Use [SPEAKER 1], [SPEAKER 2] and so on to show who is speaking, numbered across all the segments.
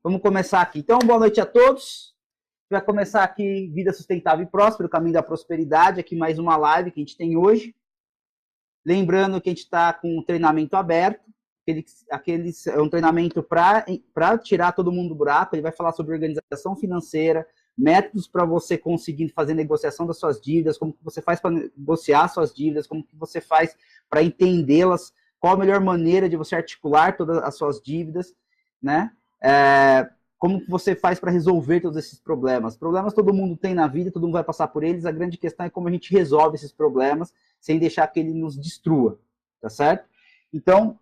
[SPEAKER 1] Vamos começar aqui. Então, boa noite a todos. Vai começar aqui Vida Sustentável e Próspera, o caminho da prosperidade. Aqui mais uma live que a gente tem hoje. Lembrando que a gente está com um treinamento aberto. É um treinamento para tirar todo mundo do buraco. Ele vai falar sobre organização financeira, métodos para você conseguir fazer negociação das suas dívidas, como que você faz para negociar suas dívidas, como que você faz para entendê-las, qual a melhor maneira de você articular todas as suas dívidas, né? Como que você faz para resolver todos esses problemas. Problemas todo mundo tem na vida, todo mundo vai passar por eles, a grande questão é como a gente resolve esses problemas sem deixar que ele nos destrua, tá certo? Então,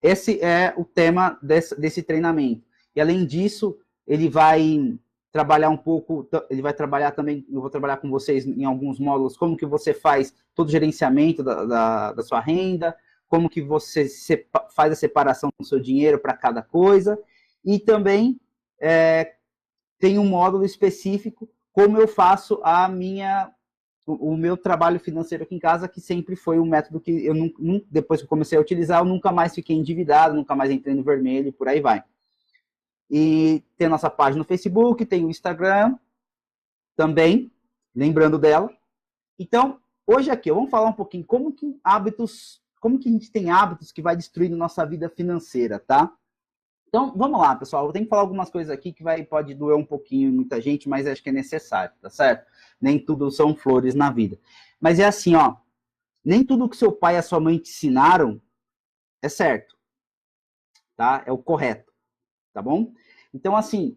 [SPEAKER 1] esse é o tema desse treinamento. E além disso, ele vai trabalhar um pouco, ele vai trabalhar também, eu vou trabalhar com vocês em alguns módulos, como que você faz todo o gerenciamento da sua renda, como que você faz a separação do seu dinheiro para cada coisa, e também tem um módulo específico, como eu faço o meu trabalho financeiro aqui em casa, que sempre foi um método que eu depois que eu comecei a utilizar, eu nunca mais fiquei endividado, nunca mais entrei no vermelho, e por aí vai. E tem a nossa página no Facebook, tem o Instagram também, lembrando dela. Então, hoje aqui, vamos falar um pouquinho como que a gente tem hábitos que vai destruindo nossa vida financeira, tá? Então, vamos lá, pessoal. Eu tenho que falar algumas coisas aqui que pode doer um pouquinho em muita gente, mas acho que é necessário, tá certo? Nem tudo são flores na vida. Mas é assim, ó, nem tudo que seu pai e a sua mãe te ensinaram é certo, tá? É o correto, tá bom? Então, assim,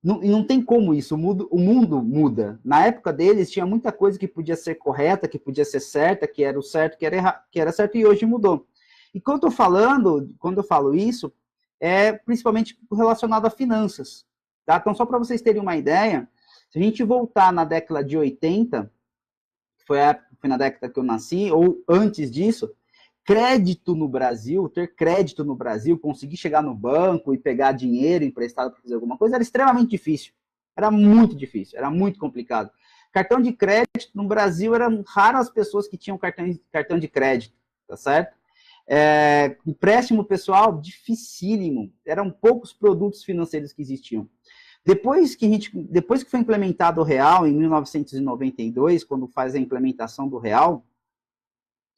[SPEAKER 1] não tem como isso, o mundo muda. Na época deles, tinha muita coisa que podia ser correta, que podia ser certa, que era o certo, que era errado, que era certo, e hoje mudou. E quando eu falo isso, é principalmente relacionado a finanças, tá? Então, só para vocês terem uma ideia, se a gente voltar na década de 80, que foi na década que eu nasci, ou antes disso, ter crédito no Brasil, conseguir chegar no banco e pegar dinheiro emprestado para fazer alguma coisa, era extremamente difícil. Era muito difícil, era muito complicado. Cartão de crédito no Brasil, eram raras as pessoas que tinham cartão de crédito, tá certo? Empréstimo pessoal, dificílimo. Eram poucos produtos financeiros que existiam. Depois que foi implementado o real, em 1992, quando faz a implementação do real,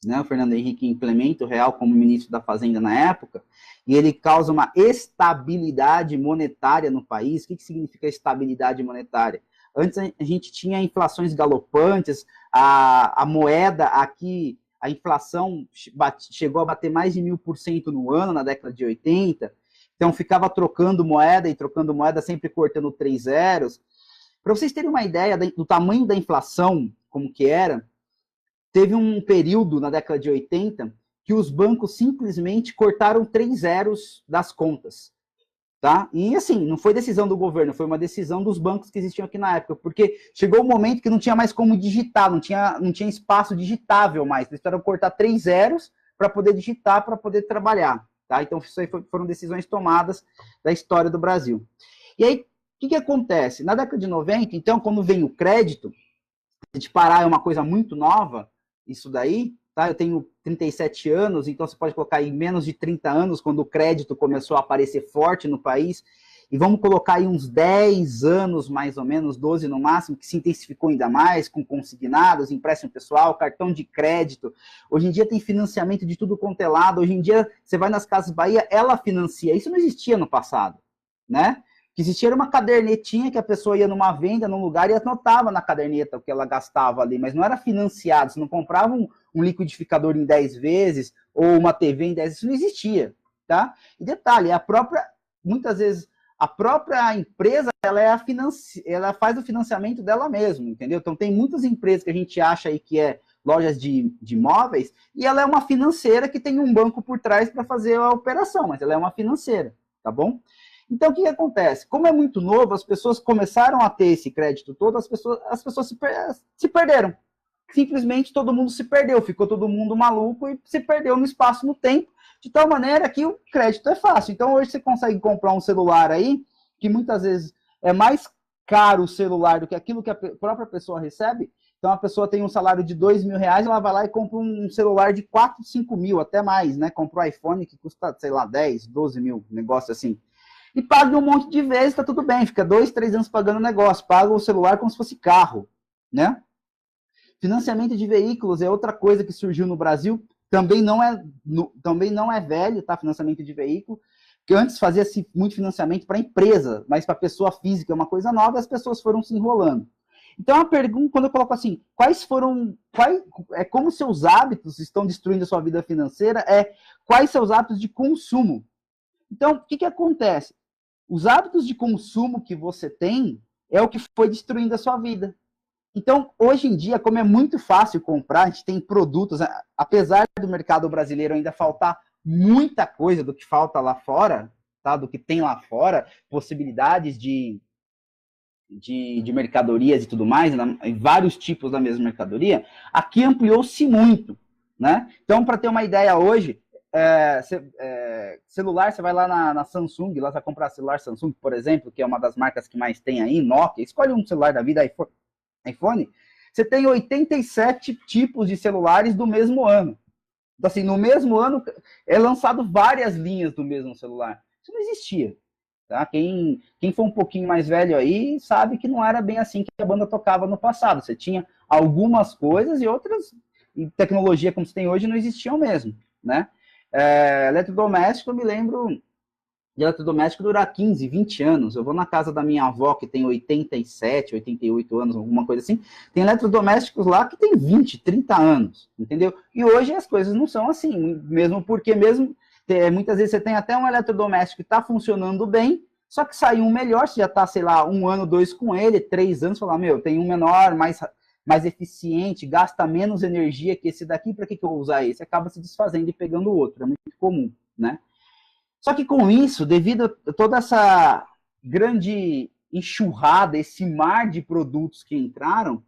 [SPEAKER 1] né, o Fernando Henrique implementa o real como ministro da Fazenda na época, e ele causa uma estabilidade monetária no país. O que significa estabilidade monetária? Antes a gente tinha inflações galopantes, a moeda aqui, a inflação chegou a bater mais de 1000% no ano, na década de 80, então ficava trocando moeda, sempre cortando 3 zeros. Para vocês terem uma ideia do tamanho da inflação, como que era, teve um período na década de 80 que os bancos simplesmente cortaram 3 zeros das contas, tá? E assim, não foi decisão do governo, foi uma decisão dos bancos que existiam aqui na época, porque chegou um momento que não tinha mais como digitar, não tinha espaço digitável mais, eles precisaram cortar 3 zeros para poder digitar, para poder trabalhar, tá? Então, isso aí foram decisões tomadas da história do Brasil. E aí, o que acontece? Na década de 90, então, quando vem o crédito, a gente parar é uma coisa muito nova, isso daí, tá? Eu tenho 37 anos, então você pode colocar aí menos de 30 anos, quando o crédito começou a aparecer forte no país, e vamos colocar aí uns 10 anos, mais ou menos, 12 no máximo, que se intensificou ainda mais, com consignados, empréstimo pessoal, cartão de crédito. Hoje em dia tem financiamento de tudo quanto é lado. Hoje em dia, você vai nas Casas Bahia, ela financia. Isso não existia no passado, né? O que existia era uma cadernetinha que a pessoa ia numa venda, num lugar, e anotava na caderneta o que ela gastava ali, mas não era financiado, você não comprava um liquidificador em 10 vezes, ou uma TV em 10 vezes, isso não existia, tá? E detalhe, muitas vezes, a própria empresa, ela faz o financiamento dela mesma, entendeu? Então tem muitas empresas que a gente acha aí que é lojas de imóveis, e ela é uma financeira que tem um banco por trás para fazer a operação, mas ela é uma financeira, tá bom? Então, o que acontece? Como é muito novo, as pessoas começaram a ter esse crédito todo, as pessoas se perderam. Simplesmente todo mundo se perdeu, ficou todo mundo maluco e se perdeu no espaço, no tempo, de tal maneira que o crédito é fácil. Então, hoje você consegue comprar um celular aí, que muitas vezes é mais caro o celular do que aquilo que a própria pessoa recebe. Então, a pessoa tem um salário de R$2.000, ela vai lá e compra um celular de 4, 5 mil, até mais, né? Compra um iPhone que custa, sei lá, 10, 12 mil, negócio assim. E paga um monte de vezes, tá tudo bem, fica 2, 3 anos pagando o negócio, paga o celular como se fosse carro, né? Financiamento de veículos é outra coisa que surgiu no Brasil, também não é velho, tá? Financiamento de veículo, que antes fazia-se muito financiamento para empresa, mas para pessoa física é uma coisa nova, e as pessoas foram se enrolando. Então a pergunta, quando eu coloco assim, como seus hábitos estão destruindo a sua vida financeira, quais seus hábitos de consumo? Então, o que acontece? Os hábitos de consumo que você tem é o que foi destruindo a sua vida. Então, hoje em dia, como é muito fácil comprar, a gente tem produtos, apesar do mercado brasileiro ainda faltar muita coisa do que falta lá fora, tá? Do que tem lá fora, possibilidades de mercadorias e tudo mais, vários tipos da mesma mercadoria, aqui ampliou-se muito, né? Então, para ter uma ideia hoje, celular, você vai lá na Samsung, lá você vai comprar celular Samsung, por exemplo, que é uma das marcas que mais tem aí, Nokia, escolhe um celular da vida, iPhone, você tem 87 tipos de celulares do mesmo ano. Então, assim, no mesmo ano é lançado várias linhas do mesmo celular. Isso não existia. Tá? Quem for um pouquinho mais velho aí sabe que não era bem assim que a banda tocava no passado. Você tinha algumas coisas e outras, e tecnologia como você tem hoje, não existiam mesmo. Né? Eletrodoméstico, eu me lembro de eletrodoméstico durar 15, 20 anos. Eu vou na casa da minha avó, que tem 87, 88 anos, alguma coisa assim. Tem eletrodomésticos lá que tem 20, 30 anos, entendeu? E hoje as coisas não são assim, mesmo porque muitas vezes você tem até um eletrodoméstico que está funcionando bem, só que sai um melhor, você já está, sei lá, 1 ano, 2 com ele, 3 anos, falar, tem um menor, mais eficiente, gasta menos energia que esse daqui, para que eu vou usar esse? Acaba se desfazendo e pegando o outro, é muito comum, né? Só que com isso, devido a toda essa grande enxurrada, esse mar de produtos que entraram,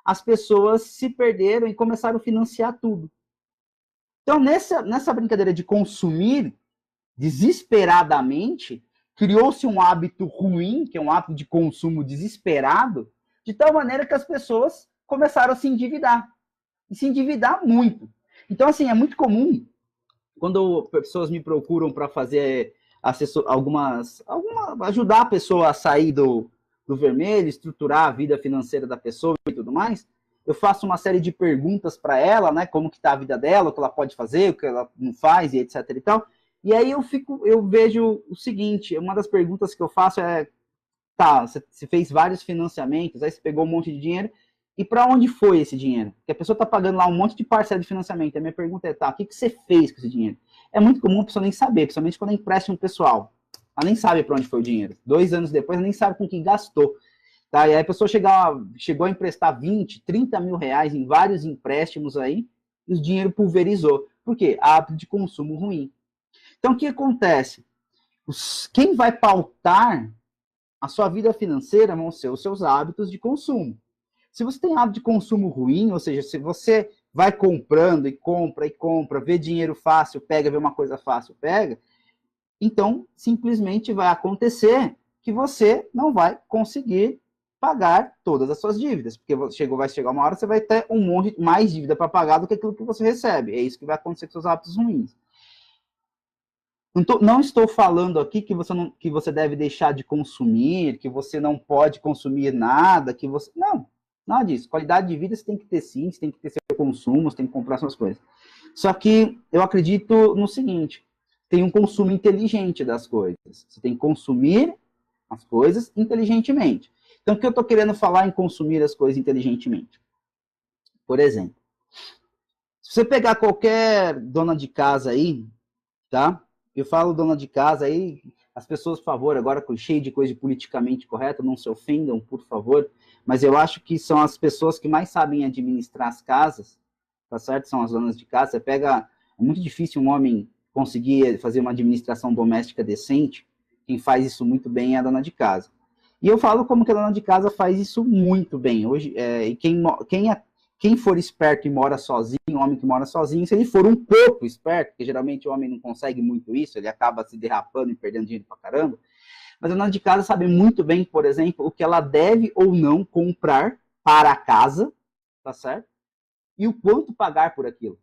[SPEAKER 1] as pessoas se perderam e começaram a financiar tudo. Então, nessa brincadeira de consumir desesperadamente, criou-se um hábito ruim, que é um hábito de consumo desesperado, de tal maneira que as pessoas começaram a se endividar. E se endividar muito. Então, assim, é muito comum quando pessoas me procuram para fazer ajudar a pessoa a sair do vermelho, estruturar a vida financeira da pessoa e tudo mais, eu faço uma série de perguntas para ela, né, como que está a vida dela, o que ela pode fazer, o que ela não faz, e etc e tal. E aí eu vejo o seguinte, uma das perguntas que eu faço tá, você fez vários financiamentos, aí você pegou um monte de dinheiro, e para onde foi esse dinheiro? Porque a pessoa está pagando lá um monte de parcela de financiamento. A minha pergunta é, tá, o que você fez com esse dinheiro? É muito comum a pessoa nem saber, principalmente quando é empréstimo pessoal. Ela nem sabe para onde foi o dinheiro. 2 anos depois, ela nem sabe com que gastou. Tá? E aí a pessoa chegou a emprestar 20, 30 mil reais em vários empréstimos aí, e o dinheiro pulverizou. Por quê? Hábito de consumo ruim. Então, o que acontece? Quem vai pautar a sua vida financeira vão ser os seus hábitos de consumo. Se você tem hábito de consumo ruim, ou seja, se você vai comprando e compra, vê dinheiro fácil, pega, vê uma coisa fácil, pega, então simplesmente vai acontecer que você não vai conseguir pagar todas as suas dívidas, porque vai chegar uma hora que você vai ter um monte mais dívida para pagar do que aquilo que você recebe. É isso que vai acontecer com seus hábitos ruins. Não estou falando aqui que você deve deixar de consumir, que você não pode consumir nada, que você... Não, nada disso. Qualidade de vida você tem que ter sim, você tem que ter seu consumo, você tem que comprar suas coisas. Só que eu acredito no seguinte, tem um consumo inteligente das coisas. Você tem que consumir as coisas inteligentemente. Então, o que eu estou querendo falar em consumir as coisas inteligentemente? Por exemplo, se você pegar qualquer dona de casa aí, tá? Eu falo dona de casa aí, as pessoas, por favor, agora cheio de coisa de politicamente correta, não se ofendam, por favor, mas eu acho que são as pessoas que mais sabem administrar as casas, tá certo? São as donas de casa. Você pega, é muito difícil um homem conseguir fazer uma administração doméstica decente, quem faz isso muito bem é a dona de casa. E eu falo como que a dona de casa faz isso muito bem. Hoje, e quem for esperto e mora sozinho, homem que mora sozinho, se ele for um pouco esperto, porque geralmente o homem não consegue muito isso, ele acaba se derrapando e perdendo dinheiro pra caramba, mas a dona de casa sabe muito bem, por exemplo, o que ela deve ou não comprar para a casa, tá certo? E o quanto pagar por aquilo.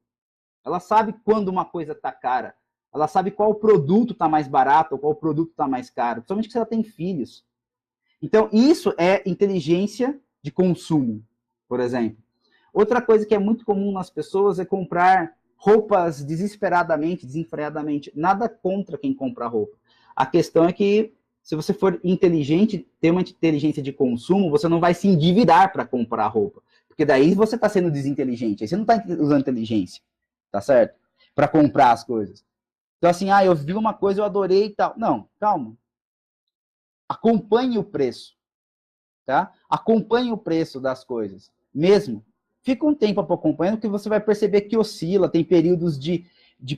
[SPEAKER 1] Ela sabe quando uma coisa tá cara. ela sabe qual produto está mais barato ou qual produto está mais caro, principalmente se ela tem filhos. Então, isso é inteligência de consumo, por exemplo. Outra coisa que é muito comum nas pessoas é comprar roupas desesperadamente, desenfreadamente. Nada contra quem compra roupa. A questão é que, se você for inteligente, ter uma inteligência de consumo, você não vai se endividar para comprar roupa. Porque daí você está sendo desinteligente. Aí você não está usando inteligência, tá certo? Para comprar as coisas. Então, assim, eu vi uma coisa, eu adorei e tal. Não, calma. Acompanhe o preço, tá? Acompanhe o preço das coisas, mesmo. Fica um tempo acompanhando que você vai perceber que oscila, tem períodos de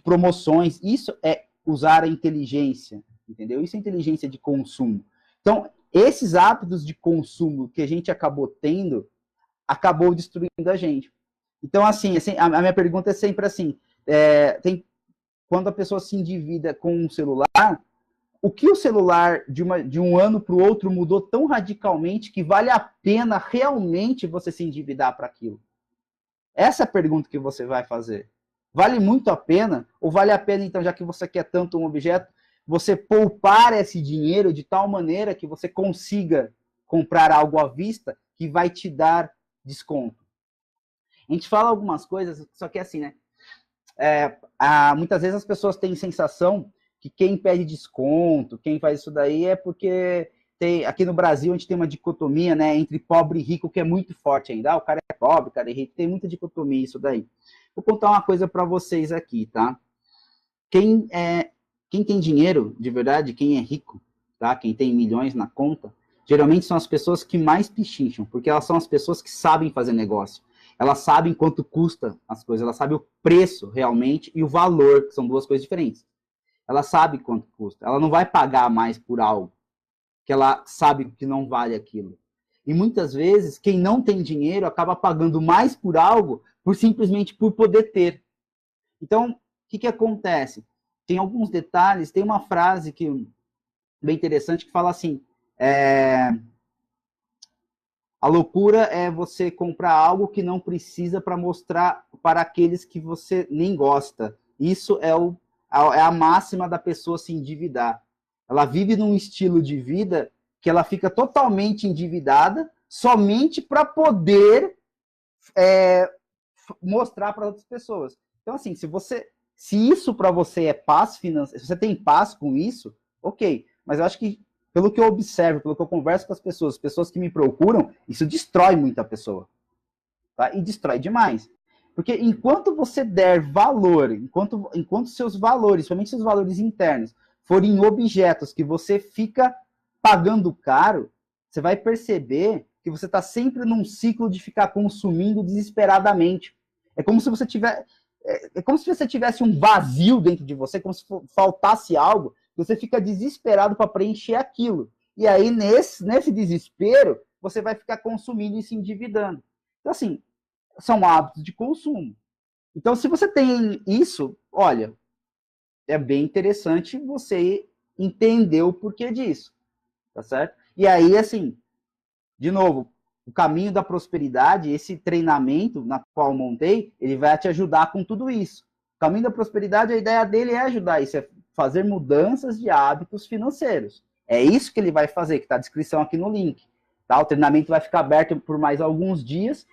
[SPEAKER 1] promoções. Isso é usar a inteligência, entendeu? Isso é inteligência de consumo. Então, esses hábitos de consumo que a gente acabou tendo, acabou destruindo a gente. Então, assim, a minha pergunta é sempre assim, quando a pessoa se endivida com um celular, o que o celular de um ano para o outro mudou tão radicalmente que vale a pena realmente você se endividar para aquilo? Essa é a pergunta que você vai fazer. Vale muito a pena? Ou vale a pena, então, já que você quer tanto um objeto, você poupar esse dinheiro de tal maneira que você consiga comprar algo à vista que vai te dar desconto? A gente fala algumas coisas, só que é assim, né? Muitas vezes as pessoas têm sensação que quem pede desconto, quem faz isso daí é porque aqui no Brasil a gente tem uma dicotomia, né, entre pobre e rico que é muito forte ainda. O cara é pobre, o cara é rico, tem muita dicotomia isso daí. Vou contar uma coisa para vocês aqui, tá? Quem tem dinheiro, de verdade, quem é rico, tá? Quem tem milhões na conta, geralmente são as pessoas que mais pichincham, porque elas são as pessoas que sabem fazer negócio. Elas sabem quanto custa as coisas, elas sabem o preço realmente e o valor, que são duas coisas diferentes. Ela sabe quanto custa, ela não vai pagar mais por algo que ela sabe que não vale aquilo. E muitas vezes, quem não tem dinheiro acaba pagando mais por algo simplesmente por poder ter. Então, o que acontece? Tem alguns detalhes, tem uma frase bem interessante que fala assim, a loucura é você comprar algo que não precisa para mostrar para aqueles que você nem gosta. Isso é a máxima da pessoa se endividar. Ela vive num estilo de vida que ela fica totalmente endividada somente para poder mostrar para outras pessoas. Então, assim, se isso para você é paz financeira, se você tem paz com isso, ok. Mas eu acho que, pelo que eu observo, pelo que eu converso com as pessoas que me procuram, isso destrói muita pessoa. Tá? E destrói demais. Porque enquanto você der valor, enquanto seus valores, somente seus valores internos, forem objetos que você fica pagando caro, você vai perceber que você está sempre num ciclo de ficar consumindo desesperadamente. É como se você tivesse um vazio dentro de você, como se faltasse algo, você fica desesperado para preencher aquilo. E aí, nesse desespero, você vai ficar consumindo e se endividando. Então, assim, são hábitos de consumo. Então, se você tem isso, olha, é bem interessante você entender o porquê disso, tá certo? E aí, assim, de novo, o caminho da prosperidade, esse treinamento na qual eu montei, ele vai te ajudar com tudo isso. O caminho da prosperidade, a ideia dele é ajudar isso, é fazer mudanças de hábitos financeiros. É isso que ele vai fazer, que está a descrição aqui no link. Tá? O treinamento vai ficar aberto por mais alguns dias.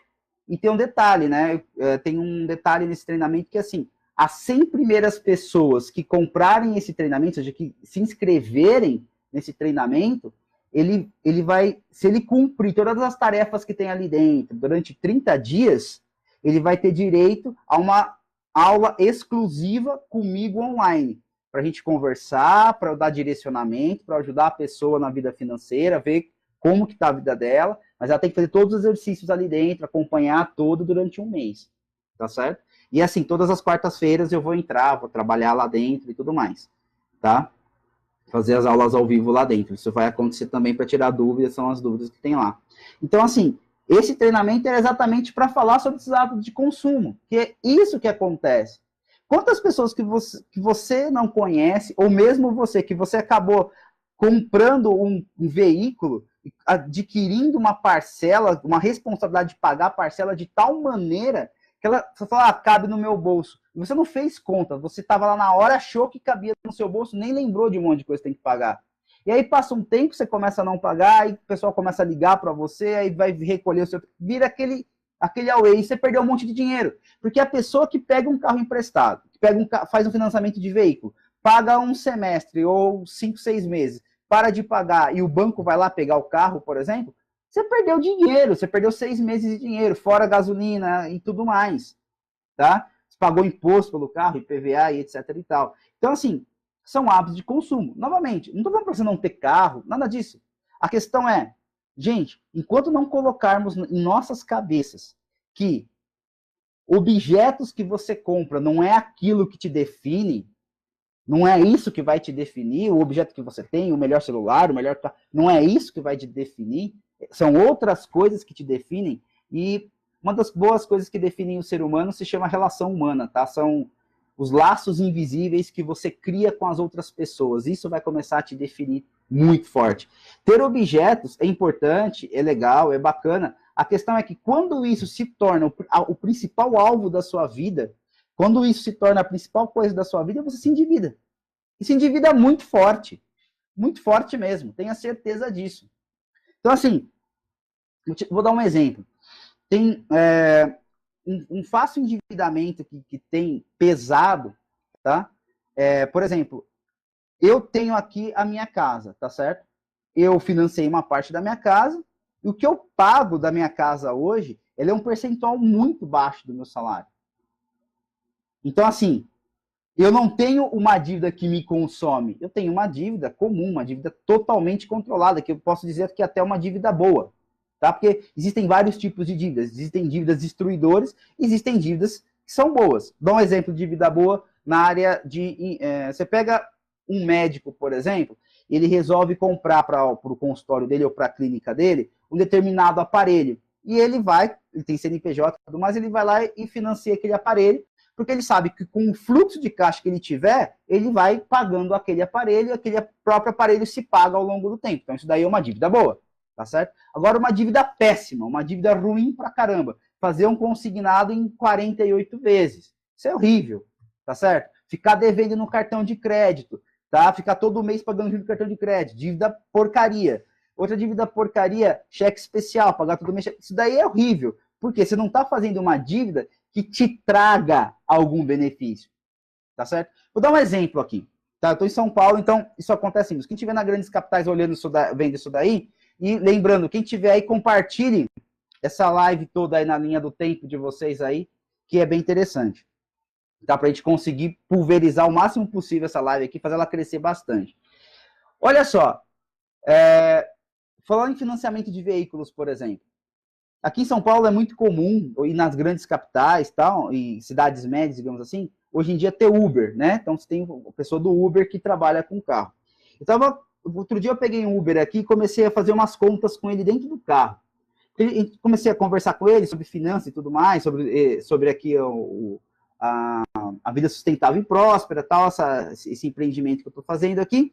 [SPEAKER 1] E tem um detalhe, né? Tem um detalhe nesse treinamento que, assim, as 100 primeiras pessoas que comprarem esse treinamento, ou seja, que se inscreverem nesse treinamento, ele vai, se ele cumprir todas as tarefas que tem ali dentro durante 30 dias, ele vai ter direito a uma aula exclusiva comigo online, para a gente conversar, para eu dar direcionamento, para ajudar a pessoa na vida financeira, ver como que está a vida dela, mas ela tem que fazer todos os exercícios ali dentro, acompanhar todo durante um mês, tá certo? E assim, todas as quartas-feiras eu vou entrar, vou trabalhar lá dentro e tudo mais, tá? Fazer as aulas ao vivo lá dentro. Isso vai acontecer também para tirar dúvidas, são as dúvidas que tem lá. Então, assim, esse treinamento é exatamente para falar sobre esses hábitos de consumo, que é isso que acontece. Quantas pessoas que você não conhece, ou mesmo que você acabou comprando um veículo, adquirindo uma parcela, uma responsabilidade de pagar a parcela de tal maneira você fala, cabe no meu bolso. E você não fez conta, você estava lá na hora, achou que cabia no seu bolso, nem lembrou de um monte de coisa que tem que pagar. E aí passa um tempo, você começa a não pagar, aí o pessoal começa a ligar para você, aí vai recolher o seu... Vira aquele away, e você perdeu um monte de dinheiro. Porque a pessoa que pega um carro emprestado, que faz um financiamento de veículo, paga um semestre ou 5, 6 meses, para de pagar e o banco vai lá pegar o carro, por exemplo, você perdeu dinheiro, você perdeu 6 meses de dinheiro, fora gasolina e tudo mais, tá? Você pagou imposto pelo carro, IPVA e etc e tal. Então, assim, são hábitos de consumo. Novamente, não estou falando para você não ter carro, nada disso. A questão é, gente, enquanto não colocarmos em nossas cabeças que objetos que você compra não é aquilo que te define, não é isso que vai te definir, o objeto que você tem, o melhor celular, o melhor... Não é isso que vai te definir, são outras coisas que te definem, e uma das boas coisas que definem o ser humano se chama relação humana, tá? São os laços invisíveis que você cria com as outras pessoas. Isso vai começar a te definir muito forte. Ter objetos é importante, é legal, é bacana. A questão é que quando isso se torna o principal alvo da sua vida, quando isso se torna a principal coisa da sua vida, você se endivida. E se endivida muito forte mesmo, tenha certeza disso. Então, assim, vou dar um exemplo. Tem um fácil endividamento que tem pesado, tá? Por exemplo, eu tenho aqui a minha casa, tá certo? Eu financei uma parte da minha casa, e o que eu pago da minha casa hoje, ele é um percentual muito baixo do meu salário. Então, assim, eu não tenho uma dívida que me consome, eu tenho uma dívida comum, uma dívida totalmente controlada, que eu posso dizer que até é uma dívida boa, tá? Porque existem vários tipos de dívidas, existem dívidas destruidoras, existem dívidas que são boas. Dá um exemplo de dívida boa na área de... você pega um médico, por exemplo, ele resolve comprar para o consultório dele ou para a clínica dele um determinado aparelho, e ele tem CNPJ e tudo mais, ele vai lá e financia aquele aparelho, porque ele sabe que com o fluxo de caixa que ele tiver, ele vai pagando aquele aparelho, e aquele próprio aparelho se paga ao longo do tempo. Então isso daí é uma dívida boa, tá certo? Agora uma dívida péssima, uma dívida ruim pra caramba, fazer um consignado em 48 vezes. Isso é horrível, tá certo? Ficar devendo no cartão de crédito, tá? Ficar todo mês pagando juros no cartão de crédito, dívida porcaria. Outra dívida porcaria, cheque especial, pagar todo mês. Isso daí é horrível, porque você não está fazendo uma dívida que te traga algum benefício, tá certo? Vou dar um exemplo aqui, tá? Eu estou em São Paulo, então isso acontece assim. Quem estiver nas grandes capitais olhando isso vendo isso daí, e lembrando, quem tiver aí, compartilhe essa live toda aí na linha do tempo de vocês aí, que é bem interessante. Tá? Pra gente conseguir pulverizar o máximo possível essa live aqui, fazer ela crescer bastante. Olha só, falando em financiamento de veículos, por exemplo, aqui em São Paulo é muito comum, e nas grandes capitais, tal, e cidades médias, digamos assim, hoje em dia ter Uber, né? Então você tem a pessoa do Uber que trabalha com carro. Outro dia eu peguei um Uber aqui e comecei a fazer umas contas com ele dentro do carro. Comecei a conversar com ele sobre finanças e tudo mais, sobre aqui a vida sustentável e próspera, tal, esse empreendimento que eu estou fazendo aqui.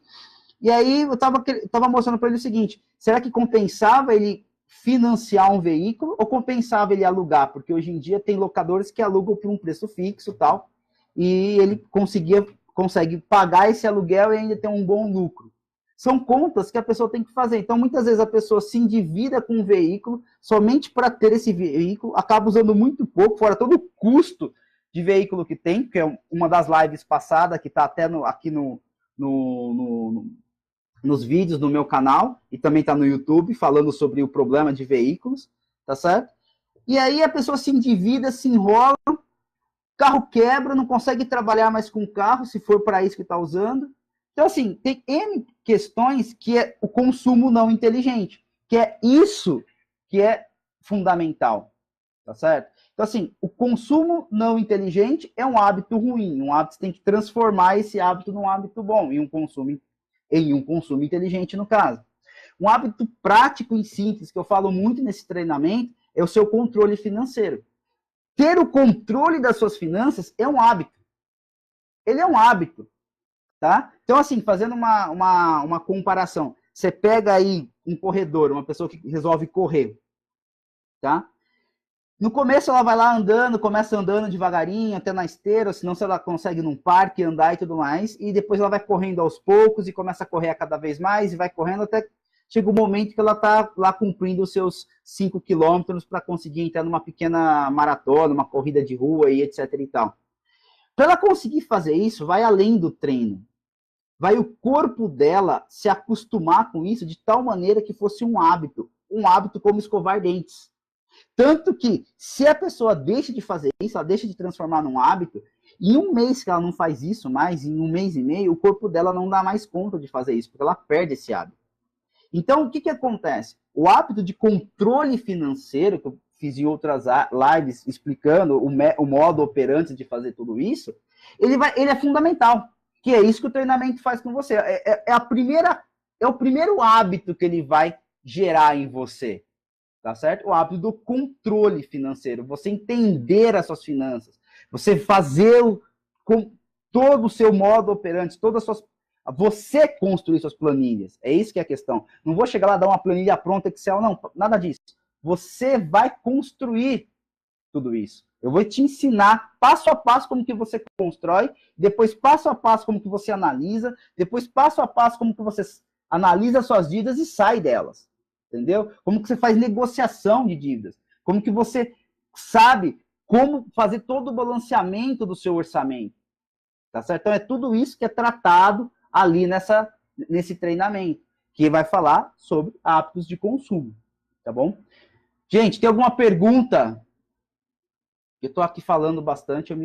[SPEAKER 1] E aí eu estava mostrando para ele o seguinte: será que compensava ele financiar um veículo ou compensava ele alugar? Porque hoje em dia tem locadores que alugam por um preço fixo e tal, e ele consegue pagar esse aluguel e ainda ter um bom lucro. São contas que a pessoa tem que fazer. Então, muitas vezes a pessoa se endivida com um veículo somente para ter esse veículo, acaba usando muito pouco, fora todo o custo de veículo que tem, que é uma das lives passadas, que está até aqui nos vídeos no meu canal, e também está no YouTube, falando sobre o problema de veículos, tá certo? E aí a pessoa se endivida, se enrola, o carro quebra, não consegue trabalhar mais com o carro, se for para isso que está usando. Então, assim, tem N questões que é o consumo não inteligente, que é isso que é fundamental, tá certo? Então, assim, o consumo não inteligente é um hábito ruim, um hábito que você tem que transformar esse hábito num hábito bom, em um consumo inteligente, no caso. Um hábito prático, em síntese, que eu falo muito nesse treinamento, é o seu controle financeiro. Ter o controle das suas finanças é um hábito. Ele é um hábito. Tá? Então, assim, fazendo uma comparação, você pega aí um corredor, uma pessoa que resolve correr, tá? No começo ela vai lá andando, começa andando devagarinho, até na esteira, senão se ela consegue num parque andar e tudo mais, e depois ela vai correndo aos poucos e começa a correr a cada vez mais, e vai correndo até chega o momento que ela está lá cumprindo os seus 5 quilômetros para conseguir entrar numa pequena maratona, uma corrida de rua e etc e tal. Para ela conseguir fazer isso, vai além do treino. Vai o corpo dela se acostumar com isso de tal maneira que fosse um hábito como escovar dentes. Tanto que, se a pessoa deixa de fazer isso, ela deixa de transformar num hábito, em um mês que ela não faz isso mais, em um mês e meio, o corpo dela não dá mais conta de fazer isso, porque ela perde esse hábito. Então, o que acontece? O hábito de controle financeiro, que eu fiz em outras lives explicando o modo operante de fazer tudo isso, ele é fundamental, que é isso que o treinamento faz com você. É o primeiro hábito que ele vai gerar em você. Tá certo? O hábito do controle financeiro, você entender as suas finanças, você fazer com todo o seu modo operante, todas as suas, você construir suas planilhas. É isso que é a questão. Não vou chegar lá e dar uma planilha pronta Excel, não, nada disso. Você vai construir tudo isso. Eu vou te ensinar passo a passo como que você constrói, depois passo a passo como que você analisa, depois passo a passo como que você analisa suas dívidas e sai delas. Entendeu? Como que você faz negociação de dívidas? Como que você sabe como fazer todo o balanceamento do seu orçamento? Tá certo? Então é tudo isso que é tratado ali nesse treinamento, que vai falar sobre hábitos de consumo, tá bom? Gente, tem alguma pergunta? Eu estou aqui falando bastante, eu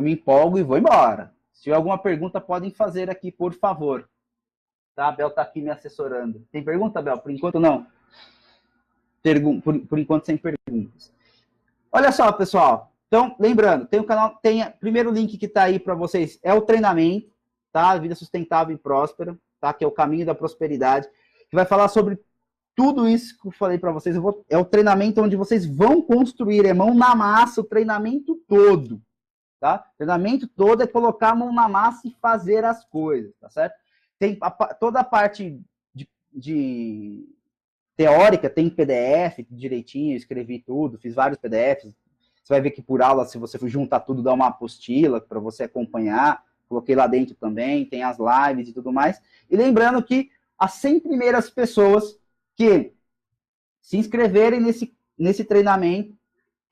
[SPEAKER 1] me empolgo e vou embora. Se tiver alguma pergunta, podem fazer aqui, por favor. Tá? A Bel está aqui me assessorando. Tem pergunta, Bel? Por enquanto, não. Por enquanto, sem perguntas. Olha só, pessoal. Então, lembrando, tem o canal, primeiro link que está aí para vocês, é o treinamento, tá? Vida sustentável e próspera, tá? Que é o caminho da prosperidade, que vai falar sobre tudo isso que eu falei para vocês. É o treinamento onde vocês vão construir, é mão na massa, o treinamento todo, tá? O treinamento todo é colocar a mão na massa e fazer as coisas, tá certo? Tem toda a parte de teórica, tem PDF direitinho, escrevi tudo, fiz vários PDFs. Você vai ver que por aula, se você juntar tudo, dá uma apostila para você acompanhar. Coloquei lá dentro também, tem as lives e tudo mais. E lembrando que as 100 primeiras pessoas que se inscreverem nesse treinamento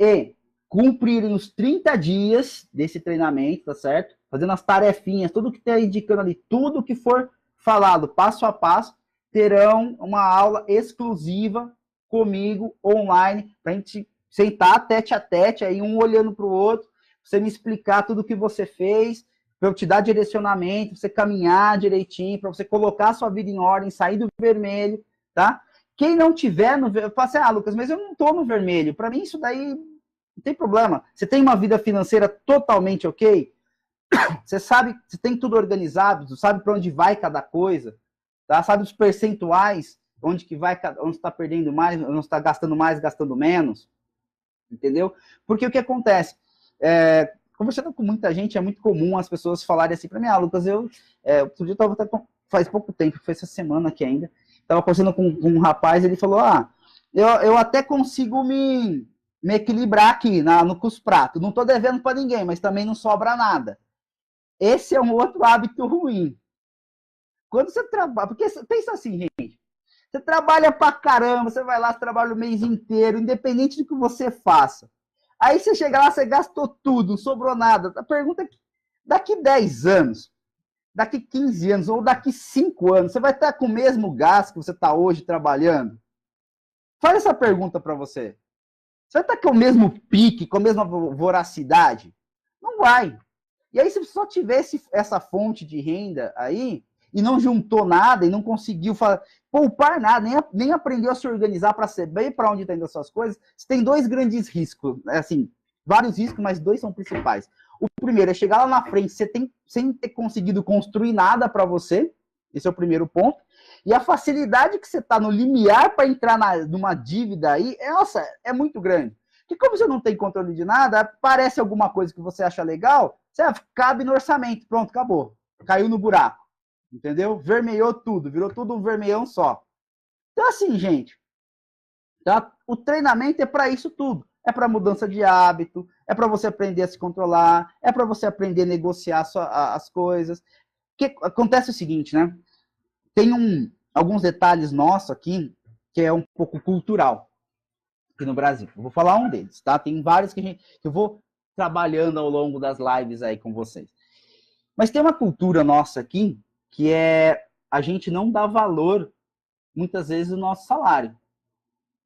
[SPEAKER 1] e cumprirem os 30 dias desse treinamento, tá certo? Fazendo as tarefinhas, tudo que está indicando ali, tudo que for falado passo a passo, terão uma aula exclusiva comigo, online, para a gente sentar tete a tete, aí um olhando para o outro, você me explicar tudo o que você fez, para eu te dar direcionamento, pra você caminhar direitinho, para você colocar a sua vida em ordem, sair do vermelho, tá? Quem não tiver no vermelho, fala assim, Lucas, mas eu não estou no vermelho. Para mim, isso daí não tem problema. Você tem uma vida financeira totalmente ok? Você sabe, você tem tudo organizado, você sabe para onde vai cada coisa, tá? Sabe os percentuais, onde que vai, onde está perdendo mais, onde está gastando mais, gastando menos, entendeu? Porque o que acontece? Conversando com muita gente, é muito comum as pessoas falarem assim para mim, Lucas, outro dia eu estava faz pouco tempo, foi essa semana aqui ainda, estava conversando com um rapaz, ele falou, eu até consigo me equilibrar aqui no cusprato, não estou devendo para ninguém, mas também não sobra nada. Esse é um outro hábito ruim. Quando você trabalha, porque pensa assim, gente, você trabalha pra caramba, você vai lá, você trabalha o mês inteiro, independente do que você faça. Aí você chega lá, você gastou tudo, não sobrou nada. A pergunta é, daqui 10 anos, daqui 15 anos, ou daqui 5 anos, você vai estar com o mesmo gasto que você está hoje trabalhando? Faz essa pergunta para você. Você vai estar com o mesmo pique, com a mesma voracidade? Não vai. E aí, se você só tivesse essa fonte de renda aí, e não juntou nada, e não conseguiu poupar nada, nem aprendeu a se organizar para saber para onde está indo as suas coisas, você tem dois grandes riscos, assim, vários riscos, mas dois são principais. O primeiro é chegar lá na frente sem ter conseguido construir nada para você, esse é o primeiro ponto, e a facilidade que você está no limiar para entrar numa dívida aí, nossa, é muito grande. Porque como você não tem controle de nada, aparece alguma coisa que você acha legal, você cabe no orçamento, pronto, acabou. Caiu no buraco, entendeu? Vermelhou tudo, virou tudo um vermelhão só. Então assim, gente, tá? O treinamento é para isso tudo. é para mudança de hábito, é para você aprender a se controlar, é para você aprender a negociar as coisas. Que acontece o seguinte, né? Tem alguns detalhes nossos aqui que é um pouco cultural aqui no Brasil. Eu vou falar um deles, tá? Tem vários que eu vou trabalhando ao longo das lives aí com vocês. Mas tem uma cultura nossa aqui que é a gente não dá valor, muitas vezes, no nosso salário,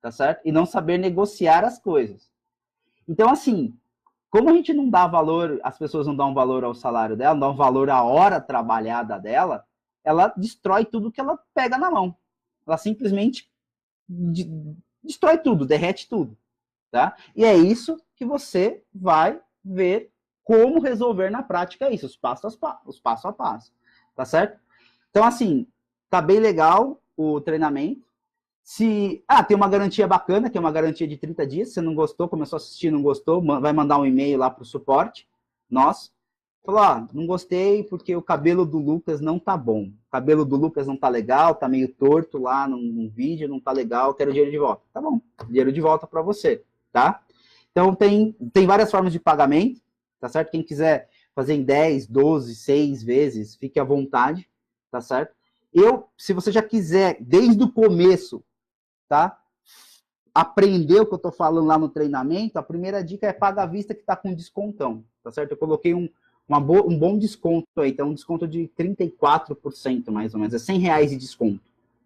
[SPEAKER 1] tá certo? E não saber negociar as coisas. Então, assim, como a gente não dá valor, as pessoas não dão valor ao salário dela, não dão valor à hora trabalhada dela, ela destrói tudo que ela pega na mão. Ela simplesmente destrói tudo, derrete tudo, tá? E é isso que você vai ver como resolver na prática isso, os passo a passo, tá certo? Então, assim, tá bem legal o treinamento. Tem uma garantia bacana, que é uma garantia de 30 dias. Se você não gostou, começou a assistir, não gostou, vai mandar um e-mail lá pro suporte nosso. Falou, não gostei porque o cabelo do Lucas não tá bom. O cabelo do Lucas não tá legal, tá meio torto lá no vídeo, não tá legal, quero dinheiro de volta. Tá bom, dinheiro de volta para você, tá? Então, tem várias formas de pagamento, tá certo? Quem quiser fazer em 10, 12, 6 vezes, fique à vontade, tá certo? Se você já quiser, desde o começo, tá? Aprender o que eu tô falando lá no treinamento, a primeira dica é paga à vista que tá com descontão, tá certo? Eu coloquei um bom desconto aí, então um desconto de 34% mais ou menos, é R$100 de desconto,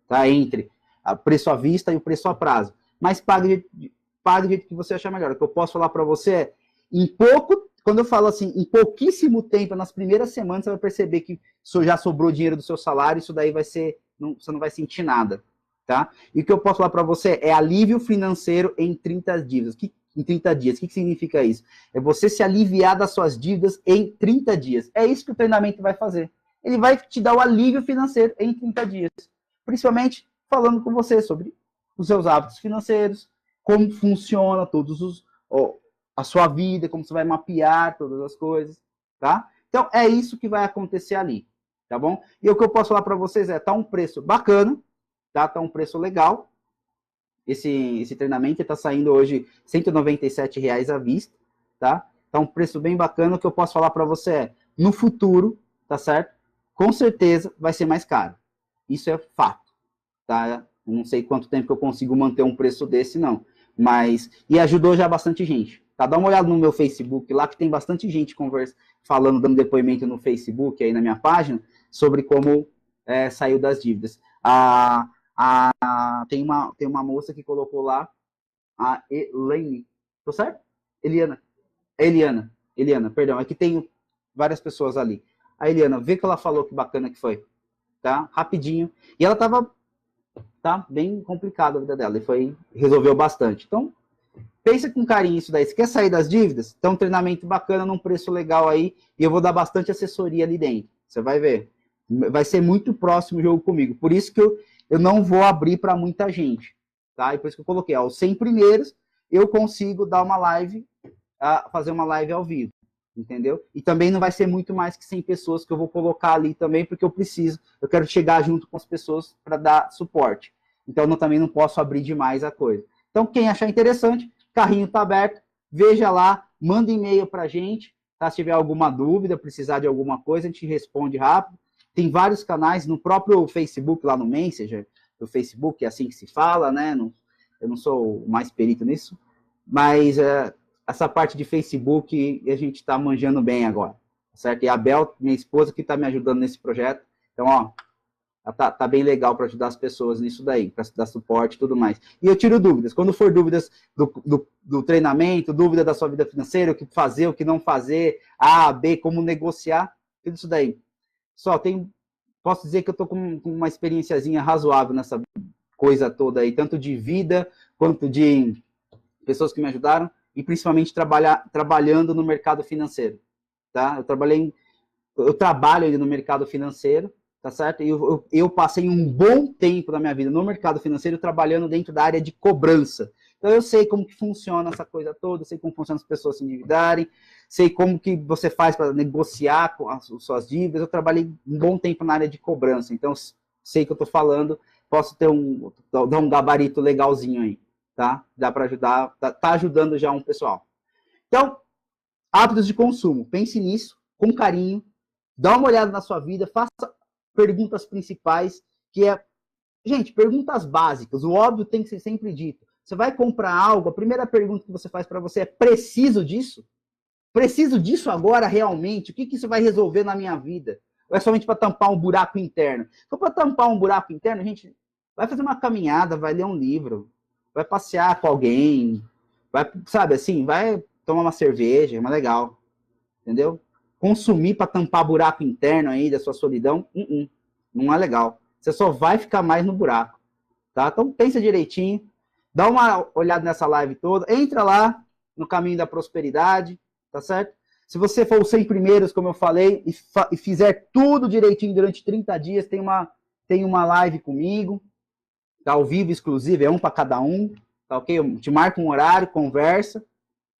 [SPEAKER 1] tá? Entre o preço à vista e o preço a prazo. Mas pague do jeito que você achar melhor. O que eu posso falar para você é, quando eu falo assim, em pouquíssimo tempo, nas primeiras semanas, você vai perceber que já sobrou dinheiro do seu salário, isso daí você não vai sentir nada, tá? E o que eu posso falar para você é alívio financeiro em 30 dívidas. Em 30 dias. O que significa isso? É você se aliviar das suas dívidas em 30 dias. É isso que o treinamento vai fazer. Ele vai te dar o alívio financeiro em 30 dias. Principalmente falando com você sobre os seus hábitos financeiros, como funciona a sua vida, como você vai mapear todas as coisas, tá? Então, é isso que vai acontecer ali, tá bom? E o que eu posso falar para vocês tá um preço bacana, tá um preço legal. Esse treinamento está saindo hoje R$197 à vista, tá? Tá um preço bem bacana. O que eu posso falar para você é, no futuro, tá certo? Com certeza vai ser mais caro. Isso é fato, tá? Eu não sei quanto tempo que eu consigo manter um preço desse, não. E ajudou já bastante gente. Tá? Dá uma olhada no meu Facebook lá, que tem bastante gente falando, dando depoimento no Facebook, aí na minha página, sobre como saiu das dívidas. Tem uma moça que colocou lá, a Elaine, tô certo? Eliana, perdão, aqui tem várias pessoas ali. A Eliana, vê que ela falou que bacana que foi, tá? Rapidinho. E ela tava, bem complicada a vida dela, e resolveu bastante. Então, pensa com carinho isso daí. Se quer sair das dívidas, tem um treinamento bacana, num preço legal aí, e eu vou dar bastante assessoria ali dentro. Você vai ver. Vai ser muito próximo o jogo comigo. Por isso que eu não vou abrir para muita gente, tá? E por isso que eu coloquei, os 100 primeiros, eu consigo dar uma live, fazer uma live ao vivo, entendeu? E também não vai ser muito mais que 100 pessoas que eu vou colocar ali também, porque eu quero chegar junto com as pessoas para dar suporte. Então, eu também não posso abrir demais a coisa. Então, quem achar interessante, carrinho está aberto, veja lá, manda e-mail para a gente, tá? Se tiver alguma dúvida, precisar de alguma coisa, a gente responde rápido. Tem vários canais no próprio Facebook, lá no Messenger, do Facebook, é assim que se fala, né? Eu não sou o mais perito nisso, mas essa parte de Facebook a gente está manjando bem agora, certo? E a Bel, minha esposa, que está me ajudando nesse projeto. Então, tá bem legal para ajudar as pessoas nisso daí, para dar suporte e tudo mais. E eu tiro dúvidas. Quando for dúvidas do treinamento, dúvida da sua vida financeira, o que fazer, o que não fazer, A, B, como negociar, tudo isso daí. Posso dizer que eu estou com uma experiênciazinha razoável nessa coisa toda aí, tanto de vida, quanto de pessoas que me ajudaram, e principalmente trabalhando no mercado financeiro, tá? Eu trabalho ainda no mercado financeiro, tá certo? E eu passei um bom tempo da minha vida no mercado financeiro trabalhando dentro da área de cobrança. Então, eu sei como que funciona essa coisa toda, sei como funciona as pessoas se endividarem, sei como que você faz para negociar com as suas dívidas. Eu trabalhei um bom tempo na área de cobrança, então sei que eu estou falando, posso dar um gabarito legalzinho aí, tá? Dá para ajudar, tá ajudando já um pessoal. Então, hábitos de consumo. Pense nisso, com carinho, dá uma olhada na sua vida, faça perguntas principais, que é, gente, perguntas básicas, o óbvio tem que ser sempre dito. Você vai comprar algo, a primeira pergunta que você faz para você é, preciso disso? Preciso disso agora realmente? O que isso vai resolver na minha vida? Ou é somente para tampar um buraco interno? Se for para tampar um buraco interno, a gente vai fazer uma caminhada, vai ler um livro, vai passear com alguém, vai, sabe assim, vai tomar uma cerveja, é mais legal, entendeu? Consumir para tampar buraco interno aí da sua solidão, não é legal. Você só vai ficar mais no buraco, tá? Então pensa direitinho, dá uma olhada nessa live toda, entra lá no caminho da prosperidade, tá certo? Se você for os 100 primeiros, como eu falei, e fizer tudo direitinho durante 30 dias, tem uma live comigo, tá ao vivo, exclusivo, é um para cada um, tá ok? Eu te marco um horário, conversa,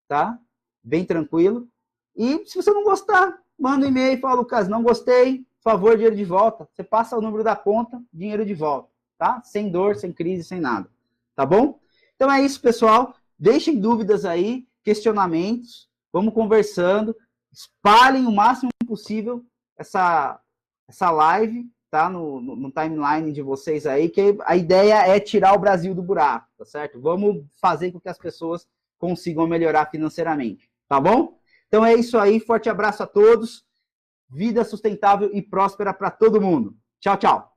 [SPEAKER 1] tá? Bem tranquilo. E se você não gostar, manda um e-mail e fala, Lucas, não gostei, por favor, dinheiro de volta. Você passa o número da conta, dinheiro de volta, tá? Sem dor, sem crise, sem nada, tá bom? Então é isso, pessoal. Deixem dúvidas aí, questionamentos, vamos conversando, espalhem o máximo possível essa live, tá? No timeline de vocês aí, que a ideia é tirar o Brasil do buraco, tá certo? Vamos fazer com que as pessoas consigam melhorar financeiramente, tá bom? Então é isso aí, forte abraço a todos, vida sustentável e próspera para todo mundo. Tchau, tchau.